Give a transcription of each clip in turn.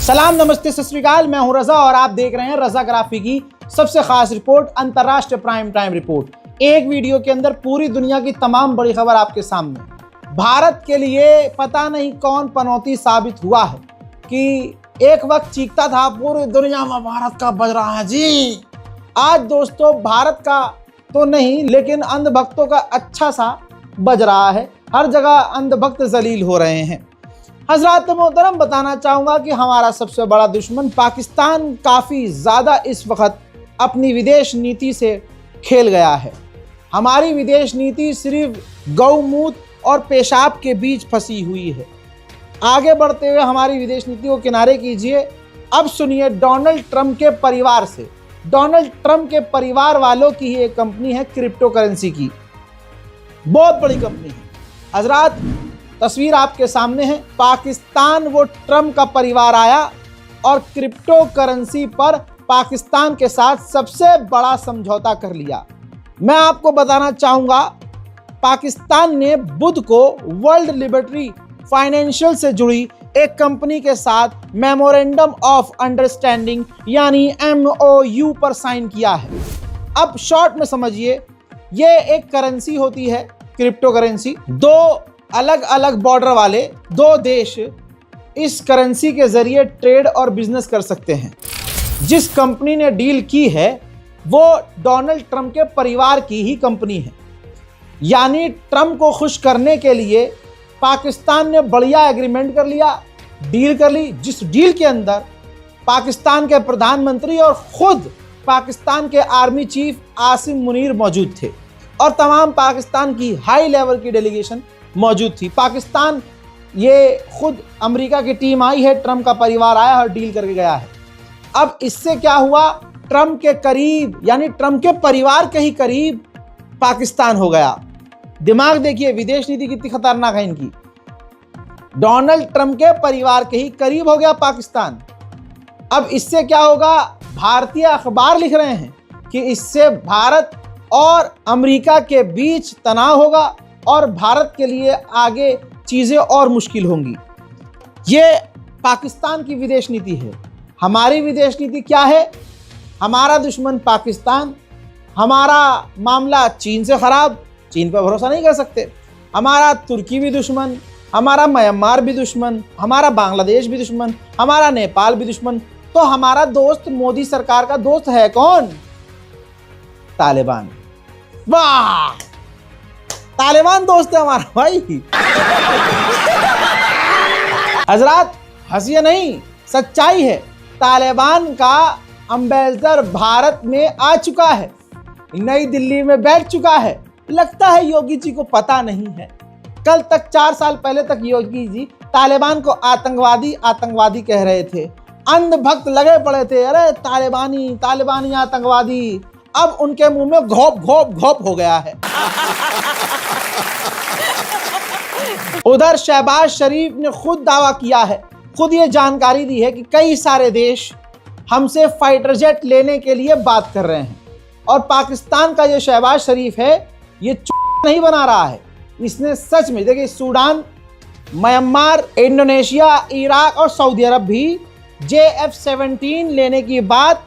सलाम, नमस्ते, सत श्री अकाल। मैं हूं रजा और आप देख रहे हैं रजा ग्राफी की सबसे खास रिपोर्ट, अंतरराष्ट्रीय प्राइम टाइम रिपोर्ट। एक वीडियो के अंदर पूरी दुनिया की तमाम बड़ी खबर आपके सामने। भारत के लिए पता नहीं कौन पनौती साबित हुआ है कि एक वक्त चीखता था पूरी दुनिया में भारत का बज रहा है जी। आज दोस्तों भारत का तो नहीं लेकिन अंधभक्तों का अच्छा सा बज रहा है। हर जगह अंधभक्त जलील हो रहे हैं। हजरात मोहतरम, बताना चाहूँगा कि हमारा सबसे बड़ा दुश्मन पाकिस्तान काफ़ी ज़्यादा इस वक्त अपनी विदेश नीति से खेल गया है। हमारी विदेश नीति सिर्फ गौमूत्र और पेशाब के बीच फंसी हुई है। आगे बढ़ते हुए हमारी विदेश नीति को किनारे कीजिए। अब सुनिए डोनाल्ड ट्रंप के परिवार से। डोनाल्ड ट्रंप के परिवार वालों की ही एक कंपनी है क्रिप्टो करेंसी की, बहुत बड़ी कंपनी है। हजरात तस्वीर आपके सामने है। पाकिस्तान वो ट्रंप का परिवार आया और क्रिप्टो करेंसी पर पाकिस्तान के साथ सबसे बड़ा समझौता कर लिया। मैं आपको बताना चाहूँगा, पाकिस्तान ने बुध को वर्ल्ड लिबर्टी फाइनेंशियल से जुड़ी एक कंपनी के साथ मेमोरेंडम ऑफ अंडरस्टैंडिंग यानी MOU पर साइन किया है। अब शॉर्ट में समझिए, ये एक करेंसी होती है क्रिप्टो करेंसी। दो अलग अलग बॉर्डर वाले दो देश इस करेंसी के जरिए ट्रेड और बिजनेस कर सकते हैं। जिस कंपनी ने डील की है वो डोनाल्ड ट्रंप के परिवार की ही कंपनी है। यानी ट्रंप को खुश करने के लिए पाकिस्तान ने बढ़िया एग्रीमेंट कर लिया, डील कर ली, जिस डील के अंदर पाकिस्तान के प्रधानमंत्री और खुद पाकिस्तान के आर्मी चीफ आसिम मुनीर मौजूद थे और तमाम पाकिस्तान की हाई लेवल की डेलीगेशन मौजूद थी। पाकिस्तान, ये खुद अमेरिका की टीम आई है, ट्रंप का परिवार आया और डील करके गया है। अब इससे क्या हुआ, ट्रंप के करीब यानी ट्रंप के परिवार के ही करीब पाकिस्तान हो गया। दिमाग देखिए, विदेश नीति कितनी खतरनाक है इनकी। डोनाल्ड ट्रंप के परिवार के ही करीब हो गया पाकिस्तान। अब इससे क्या होगा, भारतीय अखबार लिख रहे हैं कि इससे भारत और अमेरिका के बीच तनाव होगा और भारत के लिए आगे चीज़ें और मुश्किल होंगी। ये पाकिस्तान की विदेश नीति है। हमारी विदेश नीति क्या है? हमारा दुश्मन पाकिस्तान, हमारा मामला चीन से ख़राब, चीन पर भरोसा नहीं कर सकते। हमारा तुर्की भी दुश्मन, हमारा म्यांमार भी दुश्मन, हमारा बांग्लादेश भी दुश्मन, हमारा नेपाल भी दुश्मन। तो हमारा दोस्त मोदी सरकार का दोस्त है कौन? तालिबान। वाह, तालिबान दोस्त है हमारा भाई। हजरात हंसिए नहीं, सच्चाई है। तालिबान का एम्बेसडर भारत में आ चुका है, नई दिल्ली में बैठ चुका है। लगता है योगी जी को पता नहीं है। कल तक 4 साल पहले तक योगी जी तालिबान को आतंकवादी आतंकवादी कह रहे थे। अंधभक्त लगे पड़े थे, अरे तालिबानी तालिबानी आतंकवादी। अब उनके मुंह में घोप घोप घोप हो गया है। उधर शहबाज शरीफ ने खुद दावा किया है, खुद ये जानकारी दी है कि कई सारे देश हमसे फाइटर जेट लेने के लिए बात कर रहे हैं। और पाकिस्तान का ये शहबाज शरीफ है, ये नहीं बना रहा है। इसने सच में, देखिए, सूडान, म्यांमार, इंडोनेशिया, इराक और सऊदी अरब भी JF-17 लेने की बात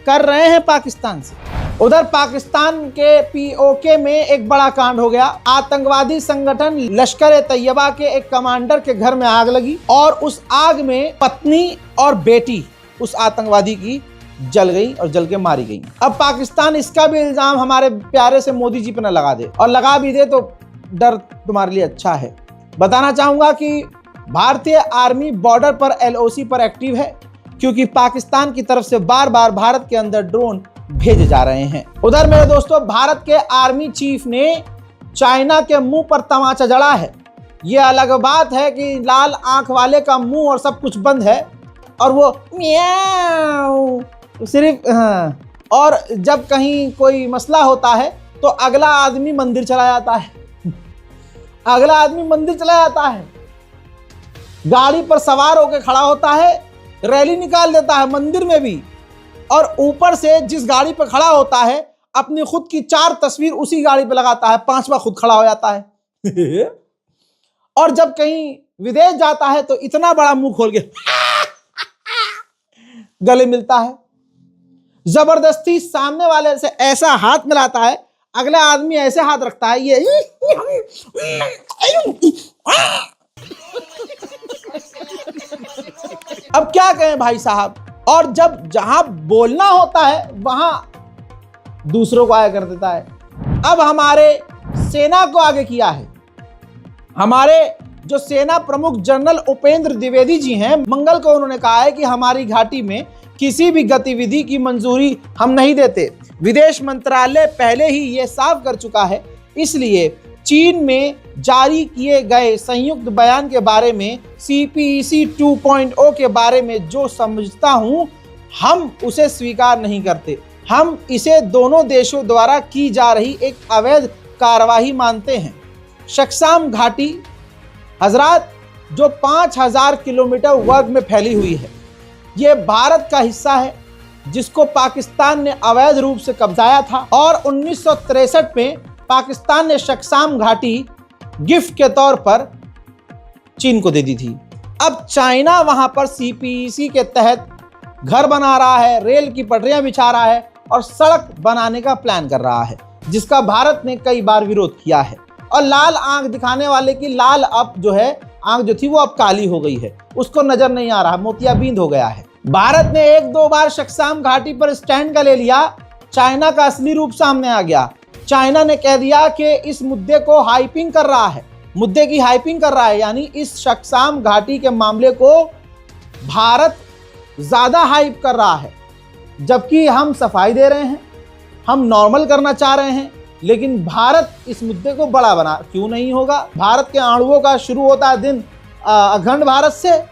कर रहे हैं पाकिस्तान से। उधर पाकिस्तान के POK में एक बड़ा कांड हो गया। आतंकवादी संगठन लश्कर तैयबा के एक कमांडर के घर में आग लगी और उस आग में पत्नी और बेटी उस आतंकवादी की जल गई और जल के मारी गई। अब पाकिस्तान इसका भी इल्जाम हमारे प्यारे से मोदी जी पर न लगा दे, और लगा भी दे तो डर तुम्हारे लिए अच्छा है। बताना चाहूंगा कि भारतीय आर्मी बॉर्डर पर LOC पर एक्टिव है, क्योंकि पाकिस्तान की तरफ से बार बार भारत के अंदर ड्रोन भेजे जा रहे हैं। उधर मेरे दोस्तों, भारत के आर्मी चीफ ने चाइना के मुंह पर तमाचा जड़ा है। यह अलग बात है कि लाल आंख वाले का मुंह और सब कुछ बंद है और वो म्याऊ सिर्फ और जब कहीं कोई मसला होता है तो अगला आदमी मंदिर चला जाता है। अगला आदमी मंदिर चला जाता है, गाड़ी पर सवार होकर खड़ा होता है, रैली निकाल देता है मंदिर में भी, और ऊपर से जिस गाड़ी पर खड़ा होता है अपनी खुद की 4 तस्वीर उसी गाड़ी पे लगाता है, 5वां खुद खड़ा हो जाता है। और जब कहीं विदेश जाता है तो इतना बड़ा मुंह खोल के गले मिलता है, जबरदस्ती सामने वाले से ऐसा हाथ मिलाता है, अगला आदमी ऐसे हाथ रखता है, ये अब क्या कहें भाई साहब। और जब जहां बोलना होता है वहां दूसरों को आगे कर देता है। अब हमारे सेना को आगे किया है, हमारे जो सेना प्रमुख जनरल उपेंद्र द्विवेदी जी हैं, मंगल को उन्होंने कहा है कि हमारी घाटी में किसी भी गतिविधि की मंजूरी हम नहीं देते। विदेश मंत्रालय पहले ही ये साफ कर चुका है, इसलिए चीन में जारी किए गए संयुक्त बयान के बारे में CPEC 2.0 के बारे में जो समझता हूं, हम उसे स्वीकार नहीं करते। हम इसे दोनों देशों द्वारा की जा रही एक अवैध कार्यवाही मानते हैं। शक्साम घाटी हजरात जो 5000 किलोमीटर वर्ग में फैली हुई है, ये भारत का हिस्सा है जिसको पाकिस्तान ने अवैध रूप से कब्जाया था और 1963 में पाकिस्तान ने शक्साम घाटी गिफ्ट के तौर पर चीन को दे दी थी। अब चाइना वहां पर CPEC के तहत घर बना रहा है, रेल की पटरियां बिछा रहा है और सड़क बनाने का प्लान कर रहा है, जिसका भारत ने कई बार विरोध किया है। और लाल आंख दिखाने वाले की लाल अब जो है आंख जो थी वो अब काली हो गई है, उसको नजर नहीं आ रहा, मोतियाबिंद हो गया है। भारत ने 1-2 बार शक्साम घाटी पर स्टैंड का ले लिया, चाइना का असली रूप सामने आ गया। चाइना ने कह दिया कि इस मुद्दे को हाइपिंग कर रहा है, मुद्दे की हाइपिंग कर रहा है, यानी इस शक्साम घाटी के मामले को भारत ज्यादा हाइप कर रहा है, जबकि हम सफाई दे रहे हैं, हम नॉर्मल करना चाह रहे हैं, लेकिन भारत इस मुद्दे को बड़ा बना क्यों नहीं होगा। भारत के आणुओं का शुरू होता है दिन अखंड भारत से,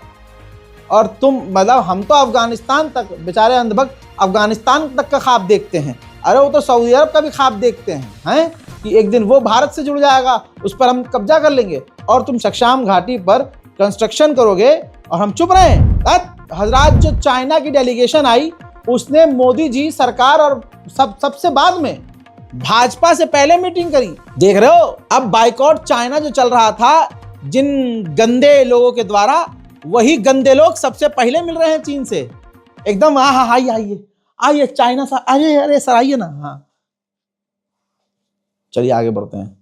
और तुम मतलब हम तो अफगानिस्तान तक, बेचारे अंधभक्त अफगानिस्तान तक का ख्वाब देखते हैं। अरे वो तो सऊदी अरब का भी ख्वाब देखते हैं कि एक दिन वो भारत से जुड़ जाएगा, उस पर हम कब्जा कर लेंगे, और तुम शक्साम घाटी पर कंस्ट्रक्शन करोगे और हम चुप रहे। हजरात जो चाइना की डेलीगेशन आई उसने मोदी जी सरकार और सबसे बाद में भाजपा से पहले मीटिंग करी। देख रहे हो अब बाइकॉट चाइना जो चल रहा था जिन गंदे लोगों के द्वारा, वही गंदे लोग सबसे पहले मिल रहे हैं चीन से। एकदम हाँ आइए आइए चाइना सा, अरे सर आइए ना। हाँ चलिए आगे बढ़ते हैं,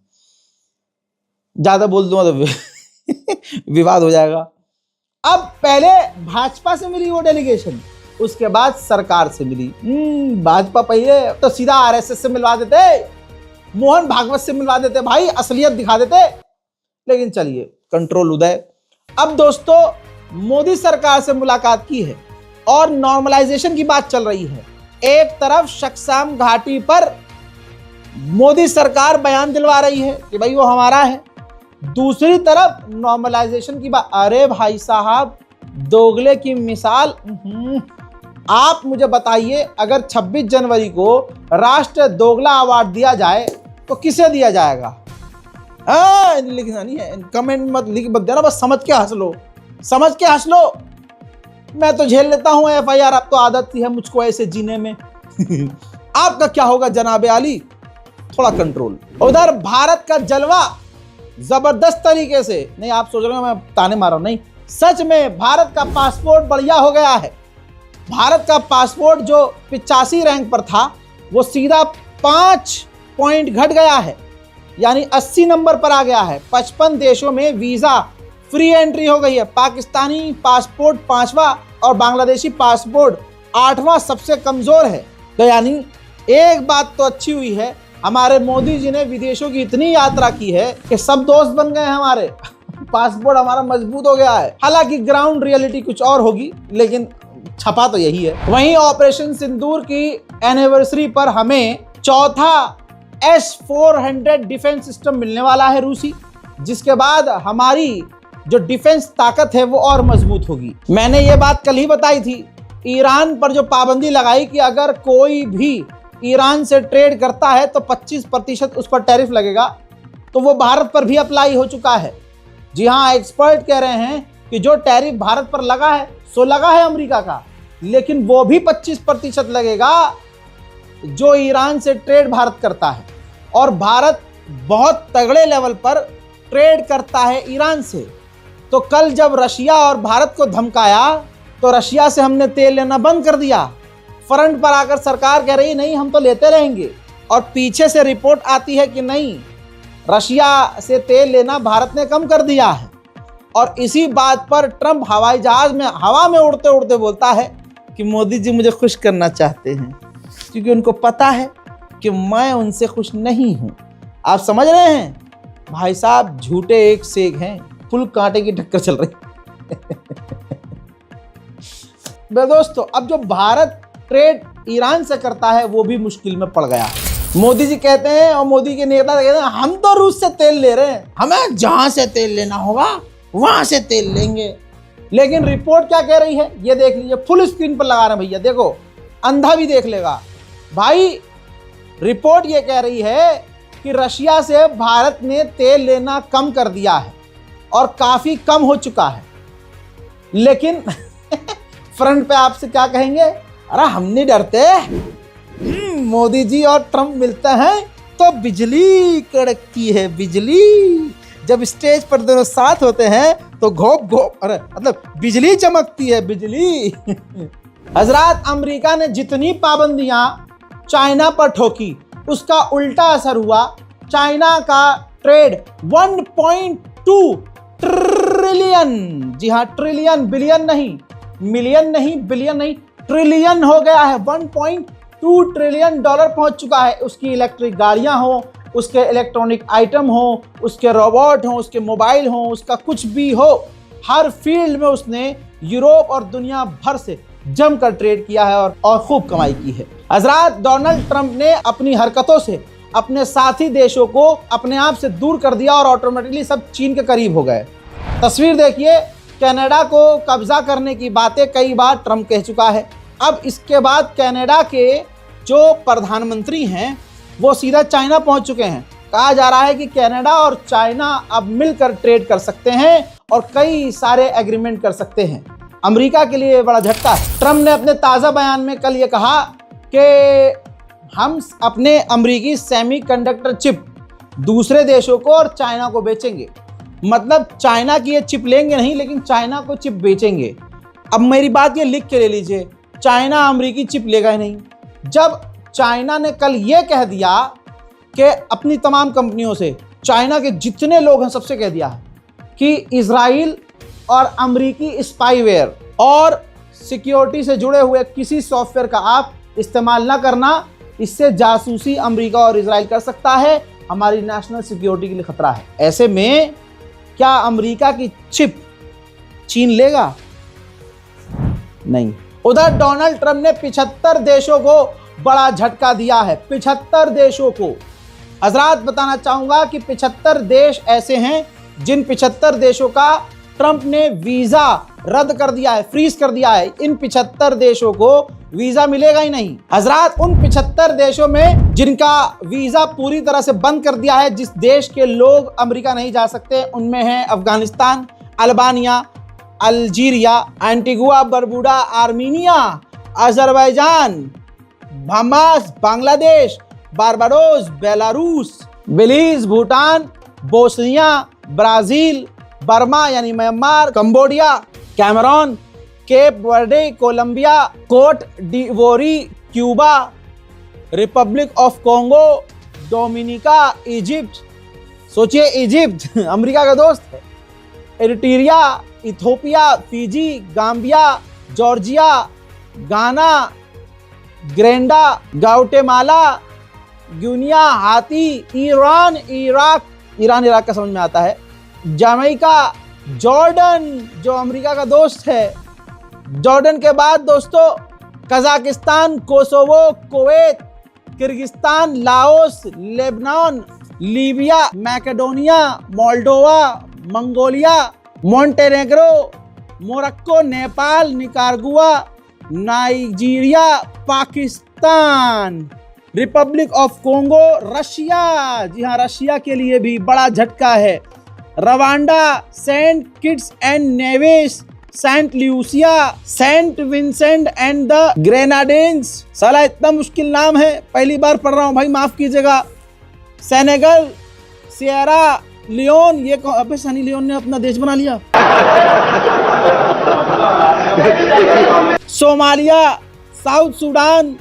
ज्यादा बोल दूंगा तो विवाद हो जाएगा। अब पहले भाजपा से मिली वो डेलीगेशन, उसके बाद सरकार से मिली। भाजपा पहले तो सीधा RSS से मिलवा देते, मोहन भागवत से मिलवा देते, भाई असलियत दिखा देते। लेकिन चलिए कंट्रोल उदय। अब दोस्तों मोदी सरकार से मुलाकात की है और नॉर्मलाइजेशन की बात चल रही है। एक तरफ शक्साम घाटी पर मोदी सरकार बयान दिलवा रही है कि भाई वो हमारा है, दूसरी तरफ नॉर्मलाइजेशन की बात। अरे भाई साहब दोगले की मिसाल। आप मुझे बताइए, अगर 26 जनवरी को राष्ट्र दोगला अवार्ड दिया जाए तो किसे दिया जाएगा? लिखना नहीं है, कमेंट मत लिख मत देना, बस समझ के हंस लो, समझ के हंस लो। मैं तो झेल लेता हूं FIR, अब तो आदत ही है मुझको ऐसे जीने में। आपका क्या होगा जनाबे आली? थोड़ा कंट्रोल। उधर भारत का जलवा जबरदस्त तरीके से, नहीं आप सोच रहे हो मैं ताने मार रहा हूं, नहीं सच में भारत का पासपोर्ट बढ़िया हो गया है। भारत का पासपोर्ट जो 85 रैंक पर था वो सीधा 5 पॉइंट घट गया है, यानी 80 नंबर पर आ गया है। 55 देशों में वीजा फ्री एंट्री हो गई है। पाकिस्तानी पासपोर्ट 5वां और बांग्लादेशी पासपोर्ट 8वां सबसे कमजोर है। तो यानी एक बात तो अच्छी हुई है, हमारे मोदी जी ने विदेशों की इतनी यात्रा की है कि सब दोस्त बन गए हैं हमारे। पासपोर्ट हमारा मजबूत हो गया है। हालांकि ग्राउंड रियलिटी कुछ और होगी, लेकिन छपा तो यही है। वहीं ऑपरेशन सिंदूर की एनिवर्सरी पर हमें चौथा S-400 डिफेंस सिस्टम मिलने वाला है रूसी, जिसके बाद हमारी जो डिफेंस ताकत है वो और मजबूत होगी। मैंने ये बात कल ही बताई थी, ईरान पर जो पाबंदी लगाई कि अगर कोई भी ईरान से ट्रेड करता है तो 25% उस पर टैरिफ लगेगा, तो वो भारत पर भी अप्लाई हो चुका है। जी हाँ, एक्सपर्ट कह रहे हैं कि जो टैरिफ भारत पर लगा है सो लगा है अमेरिका का, लेकिन वो भी 25% लगेगा जो ईरान से ट्रेड भारत करता है। और भारत बहुत तगड़े लेवल पर ट्रेड करता है ईरान से। तो कल जब रशिया और भारत को धमकाया तो रशिया से हमने तेल लेना बंद कर दिया। फ्रंट पर आकर सरकार कह रही नहीं हम तो लेते रहेंगे, और पीछे से रिपोर्ट आती है कि नहीं, रशिया से तेल लेना भारत ने कम कर दिया है। और इसी बात पर ट्रंप हवाई जहाज में हवा में उड़ते उड़ते बोलता है कि मोदी जी मुझे खुश करना चाहते हैं, क्योंकि उनको पता है कि मैं उनसे खुश नहीं हूं। आप समझ रहे हैं भाई साहब, झूठे एक से एक हैं, फुल कांटे की टक्कर चल रही। दोस्तों, अब जो भारत ट्रेड ईरान से करता है वो भी मुश्किल में पड़ गया। मोदी जी कहते हैं और मोदी के नेता कहते हैं हम तो रूस से तेल ले रहे हैं, हमें जहां से तेल लेना होगा वहां से तेल लेंगे। लेकिन रिपोर्ट क्या कह रही है ये देख लीजिए, फुल स्क्रीन पर लगा रहे हैं भैया, देखो अंधा भी देख लेगा भाई। रिपोर्ट ये कह रही है कि रशिया से भारत ने तेल लेना कम कर दिया है और काफी कम हो चुका है। लेकिन फ्रंट पे आपसे क्या कहेंगे, अरे हम नहीं डरते, मोदी जी और ट्रंप मिलते हैं तो बिजली कड़कती है, बिजली जब स्टेज पर दोनों साथ होते हैं तो घोप घोप, अरे मतलब बिजली चमकती है, बिजली। हजरात, अमेरिका ने जितनी पाबंदियां चाइना पर ठोकी उसका उल्टा असर हुआ। चाइना का ट्रेड 1.2 ट्रिलियन, जी हाँ ट्रिलियन, बिलियन नहीं, मिलियन नहीं, बिलियन नहीं, ट्रिलियन हो गया है। 1.2 ट्रिलियन डॉलर पहुंच चुका है। उसकी इलेक्ट्रिक गाड़ियां हो, उसके इलेक्ट्रॉनिक आइटम हो, उसके रोबोट हो, उसके मोबाइल हो, उसका कुछ भी हो, हर फील्ड में उसने यूरोप और दुनिया भर से जमकर ट्रेड किया है और खूब कमाई की है। हजरात, डोनाल्ड ट्रंप ने अपनी हरकतों से अपने साथी देशों को अपने आप से दूर कर दिया और ऑटोमेटिकली सब चीन के करीब हो गए। तस्वीर देखिए, कनाडा को कब्जा करने की बातें कई बार ट्रंप कह चुका है। अब इसके बाद कनाडा के जो प्रधानमंत्री हैं वो सीधा चाइना पहुंच चुके हैं। कहा जा रहा है कि कनाडा और चाइना अब मिलकर ट्रेड कर सकते हैं और कई सारे एग्रीमेंट कर सकते हैं। अमेरिका के लिए बड़ा झटका है। ट्रंप ने अपने ताज़ा बयान में कल ये कहा कि हम अपने अमेरिकी सेमीकंडक्टर चिप दूसरे देशों को और चाइना को बेचेंगे। मतलब चाइना की ये चिप लेंगे नहीं, लेकिन चाइना को चिप बेचेंगे। अब मेरी बात ये लिख के ले लीजिए, चाइना अमेरिकी चिप लेगा ही नहीं। जब चाइना ने कल ये कह दिया कि अपनी तमाम कंपनियों से, चाइना के जितने लोग हैं सबसे कह दिया है कि इजराइल और अमेरिकी स्पाईवेयर और सिक्योरिटी से जुड़े हुए किसी सॉफ्टवेयर का आप इस्तेमाल ना करना, इससे जासूसी अमेरिका और इजराइल कर सकता है, हमारी नेशनल सिक्योरिटी के लिए खतरा है। ऐसे में क्या अमेरिका की चिप चीन लेगा? नहीं। उधर डोनाल्ड ट्रंप ने 75 देशों को बड़ा झटका दिया है, 75 देशों को। हजरात, बताना चाहूंगा कि 75 देश ऐसे हैं जिन 75 देशों का ट्रंप ने वीजा रद्द कर दिया है, फ्रीज कर दिया है। इन 75 देशों को वीजा मिलेगा ही नहीं। हजरात, उन 75 देशों में जिनका वीजा पूरी तरह से बंद कर दिया है, जिस देश के लोग अमेरिका नहीं जा सकते, उनमें है Afghanistan, Albania, Algeria, Antigua, Barbuda, Armenia, Azerbaijan, Bahamas, Bangladesh, Barbados, Belarus, Belize, Bhutan, Bosnia, Brazil, Burma यानी Myanmar, Cambodia, Cameroon, Cape Verde, Colombia, Cote d'Ivoire, Cuba, Republic of Congo, Dominica, Egypt. सोचिए, इजिप्ट अमेरिका का दोस्त है। Eritrea, Ethiopia, Fiji, Gambia, Georgia, Ghana, Grenada, Guatemala, Guinea, Haiti, Iran, Iraq का समझ में आता है, जमैका, जॉर्डन जो अमेरिका का दोस्त है। जॉर्डन के बाद दोस्तों Kazakhstan, Kosovo, Kuwait, Kyrgyzstan, Laos, Lebanon, Libya, Macedonia, Moldova, Mongolia, Montenegro, Morocco, Nepal, Nicaragua, Nigeria, Pakistan, Republic of Congo, Russia, जी हाँ रशिया के लिए भी बड़ा झटका है, Rwanda, Saint Kitts and Nevis, Saint Lucia, Saint Vincent and the Grenadines. साला इतना मुश्किल नाम है, पहली बार पढ़ रहा हूँ भाई, माफ कीजिएगा। सेनेगल, सियरा लियोन, ये अबे सनी लियोन ने अपना देश बना लिया। Somalia, South Sudan,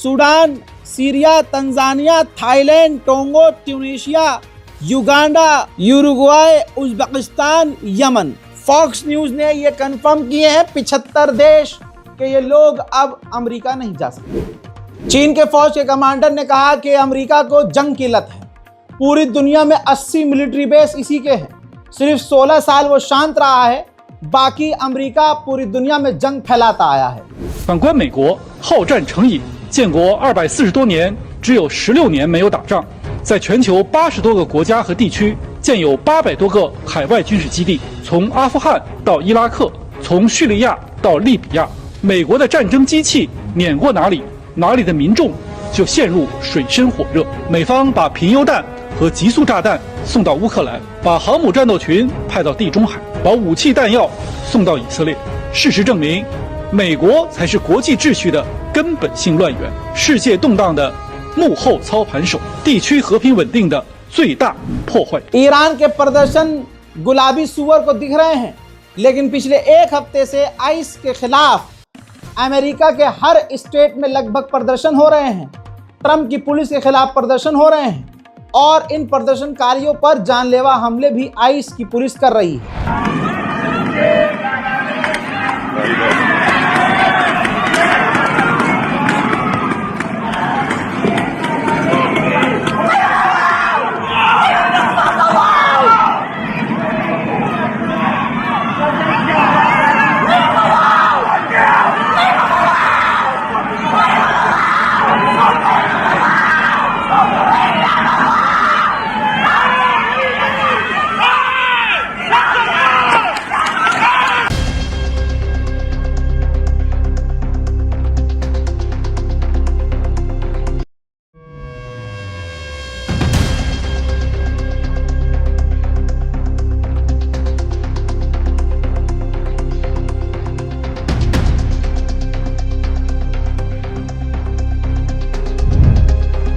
Sudan, Syria, Tanzania, Thailand, Tonga, Tunisia, Uganda, Uruguay, Uzbekistan, Yemen. Fox News ने ये कंफर्म किए हैं 75 देश कि ये लोग अब अमेरिका नहीं जा सकते। चीन के फौज के कमांडर ने कहा कि अमेरिका को जंग की लत है। पूरी दुनिया में 80 मिलिट्री बेस इसी के हैं। सिर्फ 16 साल वो शांत रहा है, बाकी अमेरिका पूरी दुनिया में जंग फैलाता आया है। 反观美国，好战成瘾，建国240多年，只有16年没有打仗，在全球80多个国家和地区建有800多个海外军事基地，从阿富汗到伊拉克，从叙利亚到利比亚，美国的战争机器碾过哪里，哪里的民众就陷入水深火热。美方把贫铀弹和极速炸弹送到乌克兰，把航母战斗群派到地中海，把武器弹药送到以色列。事实证明，美国才是国际秩序的根本性乱源，世界动荡的幕后操盘手，地区和平稳定的最大破坏者。 ईरान के प्रदर्शन गुलाबी सुअर को दिख रहे हैं, लेकिन पिछले एक हफ्ते से आइस के खिलाफ अमेरिका के हर स्टेट में लगभग प्रदर्शन हो रहे हैं। ट्रंप की पुलिस के खिलाफ प्रदर्शन हो रहे हैं और इन प्रदर्शनकारियों पर जानलेवा हमले भी आइस की पुलिस कर रही है।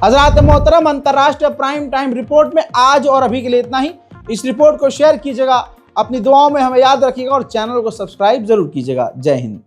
हज़रात मोहतरम, अंतर्राष्ट्रीय प्राइम टाइम रिपोर्ट में आज और अभी के लिए इतना ही। इस रिपोर्ट को शेयर कीजिएगा, अपनी दुआओं में हमें याद रखिएगा और चैनल को सब्सक्राइब जरूर कीजिएगा। जय हिंद।